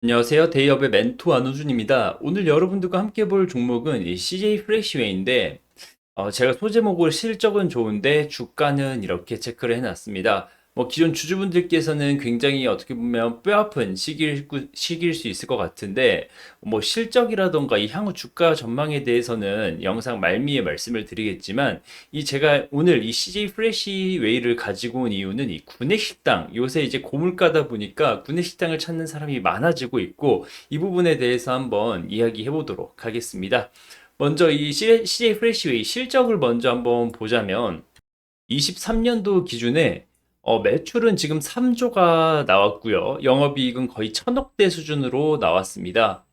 안녕하세요. 데이업의 멘토 안우준입니다. 오늘 여러분들과 함께 볼 종목은 이 CJ 프레시웨이인데, 제가 소제목으로 실적은 좋은데 주가는 이렇게 체크를 해놨습니다. 기존 주주분들께서는 굉장히 어떻게 보면 뼈아픈 시기일 수 있을 것 같은데, 실적이라던가 이 향후 주가 전망에 대해서는 영상 말미에 말씀을 드리겠지만, 제가 오늘 이 CJ 프레시웨이를 가지고 온 이유는 이 구내식당, 요새 이제 고물가다 보니까 구내식당을 찾는 사람이 많아지고 있고, 이 부분에 대해서 한번 이야기해 보도록 하겠습니다. 먼저 이 CJ 프레시웨이 실적을 먼저 한번 보자면 23년도 기준에 매출은 지금 3조가 나왔고요. 영업이익은 거의 1,000억대 수준으로 나왔습니다.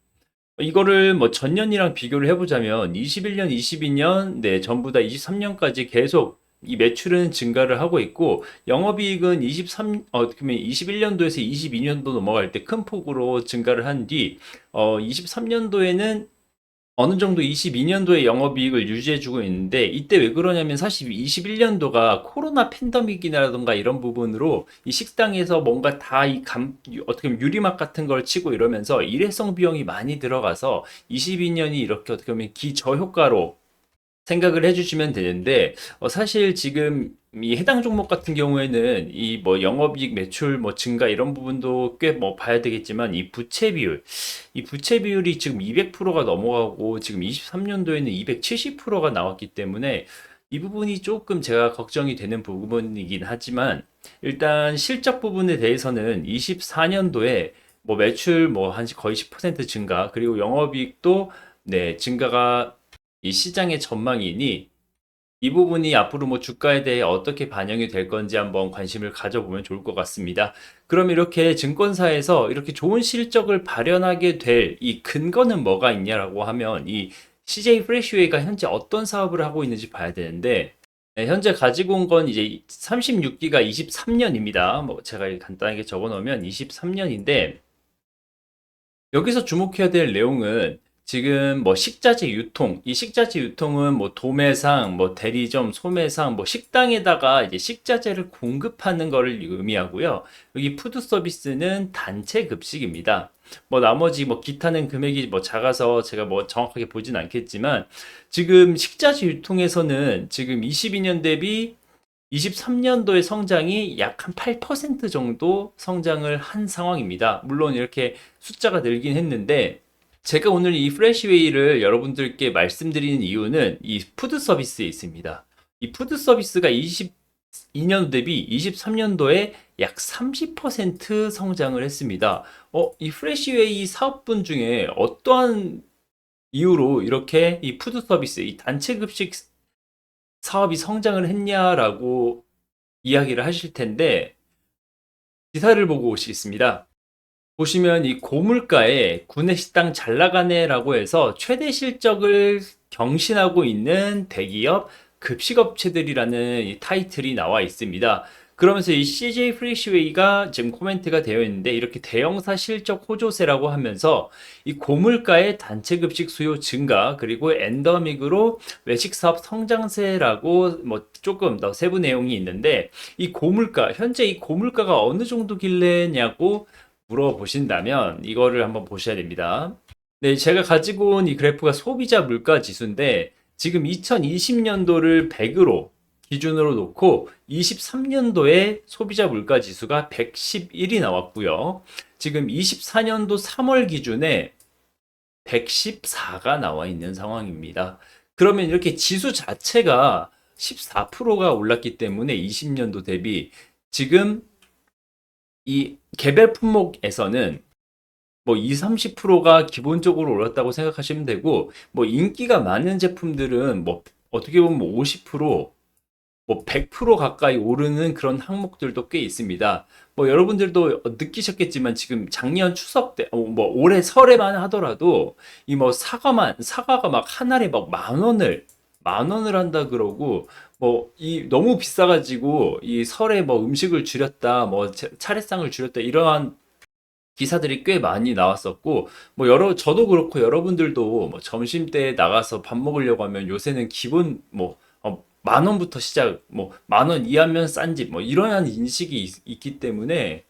이거를 전년이랑 비교를 해보자면 21년, 22년, 네, 전부 다 23년까지 계속 이 매출은 증가를 하고 있고 영업이익은 그러면 21년도에서 22년도 넘어갈 때 큰 폭으로 증가를 한 뒤 23년도에는 어느 정도 22년도에 영업이익을 유지해주고 있는데 이때 왜 그러냐면 사실 21년도가 코로나 팬데믹이라던가 이런 부분으로 이 식당에서 뭔가 다 어떻게 보면 유리막 같은 걸 치고 이러면서 일회성 비용이 많이 들어가서 22년이 이렇게 어떻게 보면 기저효과로 생각을 해주시면 되는데 사실 지금 이 해당 종목 같은 경우에는 이 영업이익 매출 증가 이런 부분도 꽤 봐야 되겠지만 이 부채 비율이 지금 200%가 넘어가고 지금 23년도에는 270%가 나왔기 때문에 이 부분이 조금 제가 걱정이 되는 부분이긴 하지만 일단 실적 부분에 대해서는 24년도에 매출 한 거의 10% 증가 그리고 영업이익도 네, 증가가 이 시장의 전망이니 이 부분이 앞으로 주가에 대해 어떻게 반영이 될 건지 한번 관심을 가져보면 좋을 것 같습니다. 그럼 이렇게 증권사에서 이렇게 좋은 실적을 발현하게 될 이 근거는 뭐가 있냐라고 하면 이 CJ 프레시웨이가 현재 어떤 사업을 하고 있는지 봐야 되는데 네, 현재 가지고 온 건 이제 36기가 23년입니다. 제가 간단하게 적어 놓으면 23년인데 여기서 주목해야 될 내용은 지금 식자재 유통, 이 식자재 유통은 도매상, 대리점, 소매상, 식당에다가 이제 식자재를 공급하는 것을 의미하고요. 여기 푸드 서비스는 단체 급식입니다. 나머지 기타는 금액이 작아서 제가 정확하게 보진 않겠지만 지금 식자재 유통에서는 지금 22년 대비 23년도의 성장이 약 한 8% 정도 성장을 한 상황입니다. 물론 이렇게 숫자가 늘긴 했는데 제가 오늘 이 프레시웨이를 여러분들께 말씀드리는 이유는 이 푸드 서비스에 있습니다. 이 푸드 서비스가 22년 대비 23년도에 약 30% 성장을 했습니다. 이 프레시웨이 사업분 중에 어떠한 이유로 이렇게 이 푸드 서비스, 이 단체 급식 사업이 성장을 했냐라고 이야기를 하실 텐데 기사를 보고 오시겠습니다. 보시면 이 고물가에 구내식당 잘 나가네라고 해서 최대 실적을 경신하고 있는 대기업 급식업체들이라는 이 타이틀이 나와 있습니다. 그러면서 이 CJ 프리시웨이가 지금 코멘트가 되어 있는데 이렇게 대형사 실적 호조세라고 하면서 이 고물가의 단체 급식 수요 증가 그리고 엔더믹으로 외식 사업 성장세라고 조금 더 세부 내용이 있는데 이 고물가 현재 이 고물가가 어느 정도길래냐고 물어보신다면 이거를 한번 보셔야 됩니다. 네, 제가 가지고 온 이 그래프가 소비자 물가 지수인데 지금 2020년도를 100으로 기준으로 놓고 23년도에 소비자 물가 지수가 111이 나왔고요. 지금 24년도 3월 기준에 114가 나와 있는 상황입니다. 그러면 이렇게 지수 자체가 14%가 올랐기 때문에 20년도 대비 지금 이 개별 품목에서는 2, 30%가 기본적으로 올랐다고 생각하시면 되고, 인기가 많은 제품들은 어떻게 보면 50%, 100% 가까이 오르는 그런 항목들도 꽤 있습니다. 여러분들도 느끼셨겠지만 지금 작년 추석 때, 올해 설에만 하더라도 이 사과가 막 한 알에 막 만 원을 한다 그러고, 너무 비싸가지고 이 설에 음식을 줄였다, 차례상을 줄였다, 이러한 기사들이 꽤 많이 나왔었고, 저도 그렇고 여러분들도 점심 때 나가서 밥 먹으려고 하면 요새는 기본 만 원부터 시작, 만 원 이하면 싼 집, 이러한 인식이 있기 때문에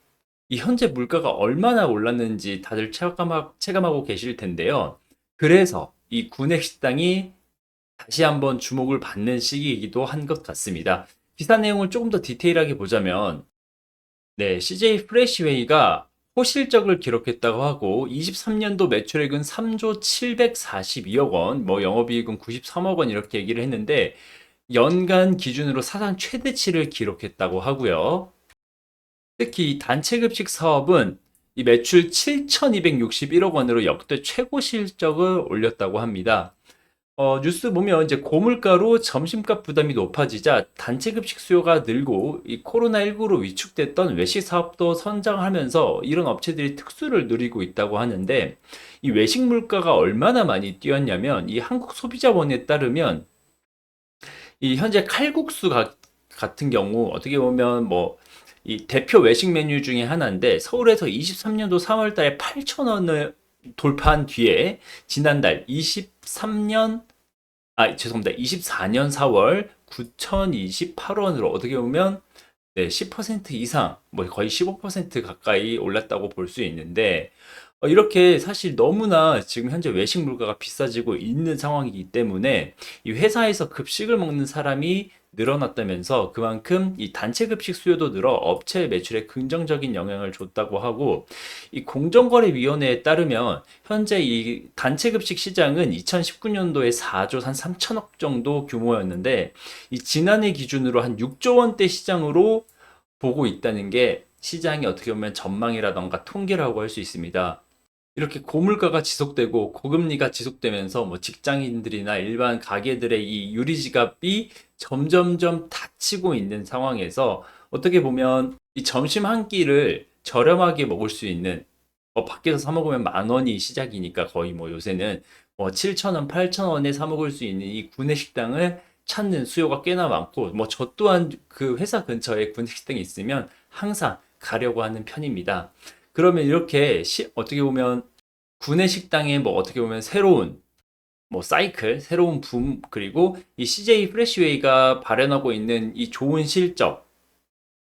이 현재 물가가 얼마나 올랐는지 다들 체감하고 계실 텐데요. 그래서 이 구내식당이 다시 한번 주목을 받는 시기이기도 한 것 같습니다. 기사 내용을 조금 더 디테일하게 보자면, 네, CJ 프레시웨이가 호실적을 기록했다고 하고 23년도 매출액은 3조 742억 원, 뭐 영업이익은 93억 원 이렇게 얘기를 했는데 연간 기준으로 사상 최대치를 기록했다고 하고요. 특히 이 단체급식 사업은 이 매출 7,261억 원으로 역대 최고 실적을 올렸다고 합니다. 뉴스 보면 이제 고물가로 점심값 부담이 높아지자 단체급식 수요가 늘고 이 코로나19로 위축됐던 외식 사업도 성장하면서 이런 업체들이 특수를 누리고 있다고 하는데 이 외식 물가가 얼마나 많이 뛰었냐면 이 한국소비자원에 따르면 이 현재 칼국수 같은 경우 어떻게 보면 뭐 이 대표 외식 메뉴 중에 하나인데 서울에서 23년도 3월 달에 8,000원을 돌파한 뒤에 지난달 23년 죄송합니다. 24년 4월 9,028원으로 어떻게 보면 네, 10% 이상, 뭐 거의 15% 가까이 올랐다고 볼 수 있는데, 이렇게 사실 너무나 지금 현재 외식 물가가 비싸지고 있는 상황이기 때문에 이 회사에서 급식을 먹는 사람이 늘어났다면서 그만큼 이 단체 급식 수요도 늘어 업체 매출에 긍정적인 영향을 줬다고 하고 이 공정거래위원회에 따르면 현재 이 단체 급식 시장은 2019년도에 4조 한 3천억 정도 규모였는데 이 지난해 기준으로 한 6조 원대 시장으로 보고 있다는 게 시장이 어떻게 보면 전망이라던가 통계라고 할 수 있습니다. 이렇게 고물가가 지속되고 고금리가 지속되면서 뭐 직장인들이나 일반 가게들의 이 유리지갑이 점점점 닫히고 있는 상황에서 어떻게 보면 이 점심 한 끼를 저렴하게 먹을 수 있는 밖에서 사 먹으면 10,000원이 시작이니까 거의 뭐 요새는 뭐 7,000원, 8,000원에 사 먹을 수 있는 이 구내식당을 찾는 수요가 꽤나 많고 뭐 저 또한 그 회사 근처에 구내식당이 있으면 항상 가려고 하는 편입니다. 그러면 이렇게 어떻게 보면 구내식당의 뭐 어떻게 보면 새로운 뭐 사이클, 새로운 붐, 그리고 이 CJ 프레시웨이가 발현하고 있는 이 좋은 실적.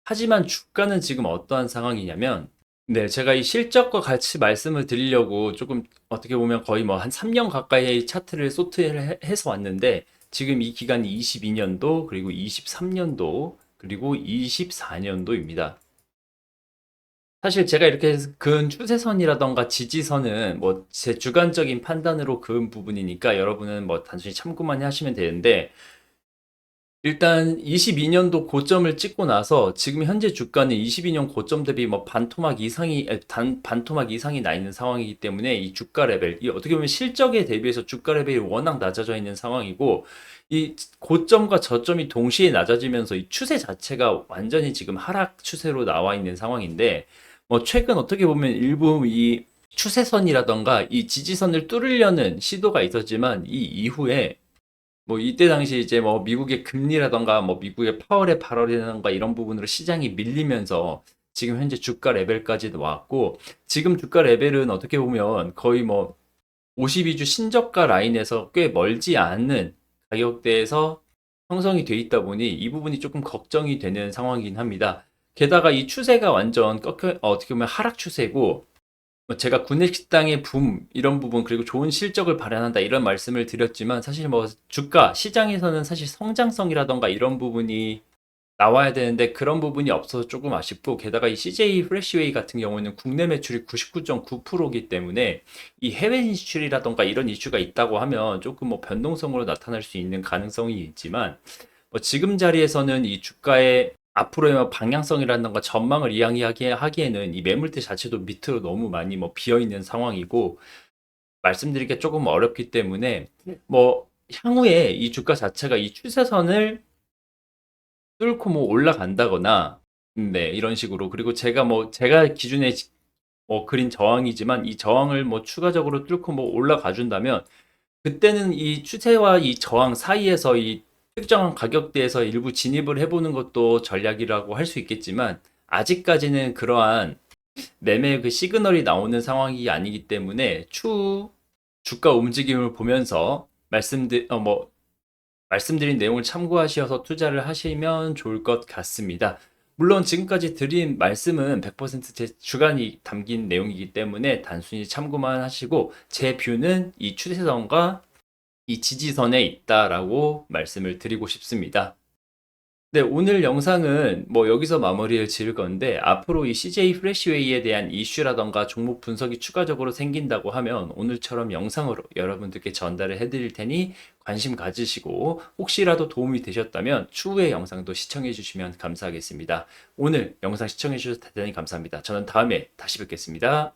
하지만 주가는 지금 어떠한 상황이냐면, 네, 제가 이 실적과 같이 말씀을 드리려고 조금 어떻게 보면 거의 뭐 한 3년 가까이 차트를 해서 왔는데, 지금 이 기간이 22년도, 그리고 23년도, 그리고 24년도입니다. 사실 제가 이렇게 그은 추세선이라던가 지지선은 뭐 제 주관적인 판단으로 그은 부분이니까 여러분은 뭐 단순히 참고만 하시면 되는데 일단 22년도 고점을 찍고 나서 지금 현재 주가는 22년 고점 대비 뭐 반토막 이상이 나 있는 상황이기 때문에 이 주가 레벨, 이 어떻게 보면 실적에 대비해서 주가 레벨이 워낙 낮아져 있는 상황이고 이 고점과 저점이 동시에 낮아지면서 이 추세 자체가 완전히 지금 하락 추세로 나와 있는 상황인데 뭐 최근 어떻게 보면 일부 이 추세선이라던가 이 지지선을 뚫으려는 시도가 있었지만 이 이후에 뭐 이때 당시 이제 뭐 미국의 금리라던가 뭐 미국의 파월의 발언이라던가 이런 부분으로 시장이 밀리면서 지금 현재 주가 레벨까지 왔고 지금 주가 레벨은 어떻게 보면 거의 뭐 52주 신저가 라인에서 꽤 멀지 않는 가격대에서 형성이 돼 있다 보니 이 부분이 조금 걱정이 되는 상황이긴 합니다. 게다가 이 추세가 완전 어떻게 보면 하락 추세고 뭐 제가 구내식당의 붐 이런 부분 그리고 좋은 실적을 발현한다 이런 말씀을 드렸지만 사실 뭐 주가 시장에서는 사실 성장성이라던가 이런 부분이 나와야 되는데 그런 부분이 없어서 조금 아쉽고 게다가 이 CJ 프레시웨이 같은 경우는 국내 매출이 99.9%이기 때문에 이 해외 진출이라던가 이런 이슈가 있다고 하면 조금 뭐 변동성으로 나타날 수 있는 가능성이 있지만 뭐 지금 자리에서는 이 주가의 앞으로의 뭐 방향성이라든가 전망을 이야기하기에는 이 매물대 자체도 밑으로 너무 많이 뭐 비어 있는 상황이고 말씀드리기가 조금 어렵기 때문에 뭐 향후에 이 주가 자체가 이 추세선을 뚫고 뭐 올라간다거나 네, 이런 식으로 그리고 제가 기준에 그린 저항이지만 이 저항을 뭐 추가적으로 뚫고 뭐 올라가 준다면 그때는 이 추세와 이 저항 사이에서 이 특정한 가격대에서 일부 진입을 해보는 것도 전략이라고 할 수 있겠지만 아직까지는 그러한 매매 그 시그널이 나오는 상황이 아니기 때문에 추후 주가 움직임을 보면서 말씀드린 내용을 참고하셔서 투자를 하시면 좋을 것 같습니다. 물론 지금까지 드린 말씀은 100%제 주관이 담긴 내용이기 때문에 단순히 참고만 하시고 제 뷰는 이 추세선과 이 지지선에 있다라고 말씀을 드리고 싶습니다. 네, 오늘 영상은 뭐 여기서 마무리를 지을 건데 앞으로 이 CJ 프레시웨이에 대한 이슈라던가 종목 분석이 추가적으로 생긴다고 하면 오늘처럼 영상으로 여러분들께 전달을 해드릴 테니 관심 가지시고 혹시라도 도움이 되셨다면 추후의 영상도 시청해 주시면 감사하겠습니다. 오늘 영상 시청해 주셔서 대단히 감사합니다. 저는 다음에 다시 뵙겠습니다.